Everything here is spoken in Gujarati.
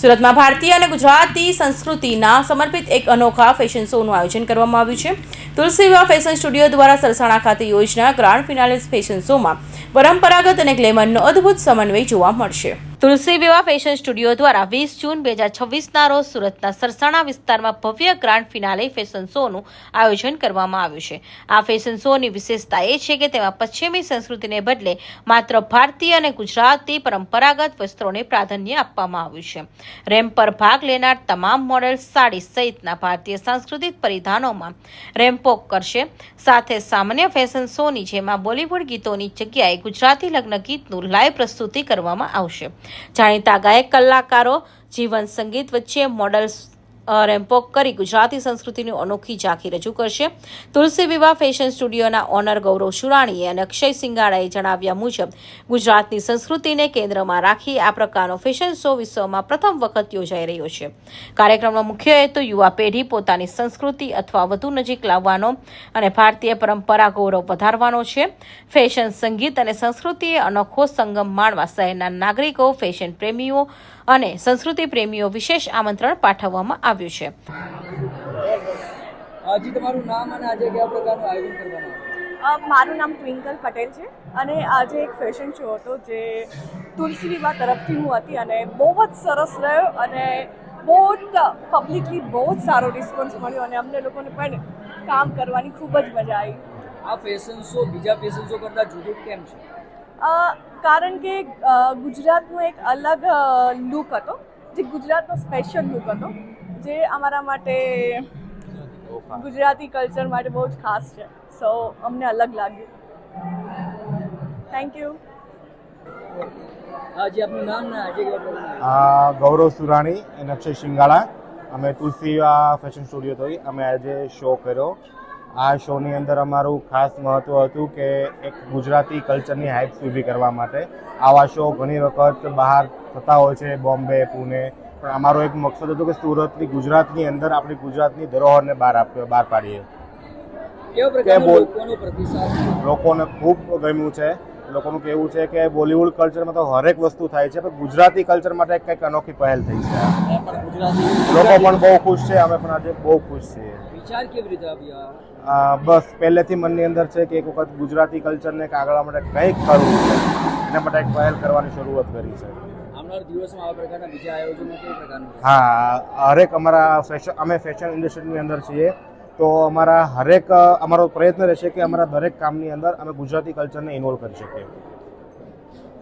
સુરતમાં ભારતીય અને ગુજરાતી સંસ્કૃતિના સમર્પિત એક અનોખા ફેશન શોનું આયોજન કરવામાં આવ્યું છે. તુલસી વિવાહ ફેશન સ્ટુડિયો દ્વારા સરસાણા ખાતે યોજના ગ્રાન્ડ ફિનાલે ફેશન શોમાં પરંપરાગત અને ગ્લેમરનો અદ્ભુત સમન્વય જોવા મળશે. તુલસી વિવાહ ફેશન સ્ટુડિયો દ્વારા 20 જૂન 2026ના રોજ સુરતના સરસાણા વિસ્તારમાં ભવ્ય ગ્રાન્ડ ફિનાલે ફેશન શોનું આયોજન કરવામાં આવ્યું છે. આ ફેશન શોની વિશેષતા એ છે કે તેમાં પશ્ચિમી સંસ્કૃતિને બદલે માત્ર ભારતીય અને ગુજરાતી પરંપરાગત વસ્ત્રોને પ્રાધાન્ય આપવામાં આવ્યું છે. રેમ્પ પર ભાગ લેનાર તમામ મોડેલ્સ સાડી સહિતના ભારતીય સાંસ્કૃતિક પરિધાનોમાં રેમ્પવોક કરશે. સાથે સામાન્ય ફેશન શોની જેમાં બોલિવૂડ ગીતોની જગ્યાએ ગુજરાતી લગ્ન ગીતનું લાઈવ પ્રસ્તુતિ કરવામાં આવશે. જાણીતા ગાયક કલાકારો જીવન સંગીત વચ્ચે મોડલ્સ રેમ્પવોક કરી ગુજરાતી સંસ્કૃતિની અનોખી ઝાંખી રજૂ કરશે. તુલસી વિવાહ ફેશન સ્ટુડિયોના ઓનર ગૌરવ સુરાણીએ અને અક્ષય સિંગાડાએ જણાવ્યા મુજબ ગુજરાતની સંસ્કૃતિને કેન્દ્રમાં રાખી આ પ્રકારનો ફેશન શો વિશ્વમાં પ્રથમ વખત યોજાઈ રહ્યો છે. કાર્યક્રમનો મુખ્ય હેતુ યુવા પેઢી પોતાની સંસ્કૃતિ અથવા વધુ નજીક લાવવાનો અને ભારતીય પરંપરા ગૌરવ વધારવાનો છે. ફેશન, સંગીત અને સંસ્કૃતિએ અનોખો સંગમ માણવા શહેરના નાગરિકો, ફેશન પ્રેમીઓ અને સંસ્કૃતિ પ્રેમીઓ વિશેષ આમંત્રણ પાઠવવામાં આવ્યું છે. જી, તમારું નામ અને આજે કયા પ્રકારનું આયોજન કરવામાં આવ્યું? મારું નામ ટ્વિંકલ પટેલ છે અને આજે એક ફેશન શો હતો જે તુલસી વિવાહ તરફથી હું હતી અને બહુ જ સરસ રહ્યો અને બહુ જ પબ્લિકલી બહુ જ સારો રિસ્પોન્સ મળ્યો અને અમને લોકોને પણ કામ કરવાની ખૂબ જ મજા આવી. આ ફેશન શો બીજા ફેશન શો કરતાં જુદું કેમ છે? કારણ કે ગુજરાતનો એક અલગ લુક હતો, જે ગુજરાતનો સ્પેશિયલ લુક હતો, જે અમારા માટે ગુજરાતી કલ્ચર માટે બહુ જ ખાસ છે. સો અમને અલગ લાગ્યું. Thank you. જી, આપનું નામ ને આજે કયા પ્રકારનું? ગૌરવ સુરાણી અને અક્ષય સિંગાડા. અમે તુલસી ફેશન સ્ટુડિયો થઈ અમે આજે શો કર્યો. આ શોની અંદર અમારું ખાસ મહત્ત્વ હતું કે એક ગુજરાતી કલ્ચરની હાઇપ્સ ઊભી કરવા માટે. આવા શો ઘણી વખત બહાર થતા હોય છે, બોમ્બે, પુણે, પણ અમારો એક મકસદ હતો કે સુરતની ગુજરાતની અંદર આપણી ગુજરાતની ધરોહરને બહાર પાડીએ. લોકોને ખૂબ ગમ્યું છે. લોકોનું કહેવું છે કે બોલિવૂડ કલ્ચરમાં તો હરેક વસ્તુ થાય છે, પણ ગુજરાતી કલ્ચર માટે કંઈક અનોખી પહેલ થઈ છે. લોકો પણ બહુ ખુશ છે, અમે પણ આજે બહુ ખુશ છીએ. વિચાર કેવી રીતે આવ્યા? બસ પહેલેથી મનની અંદર છે કે એક વખત ગુજરાતી કલ્ચરને આગળ માટે કંઈક કરવું છે, એના માટે એક પહેલ કરવાની શરૂઆત કરી છે. આવનાર દિવસમાં આવા પ્રકારના બીજા આયોજનો કઈ પ્રકારના? હા, હરેક અમે ફેશન ઇન્ડસ્ટ્રીની અંદર છીએ, તો અમારો પ્રયત્ન રહેશે કે અમારા દરેક કામની અંદર અમે ગુજરાતી કલ્ચરને ઇન્વોલ્વ કરી શકીએ.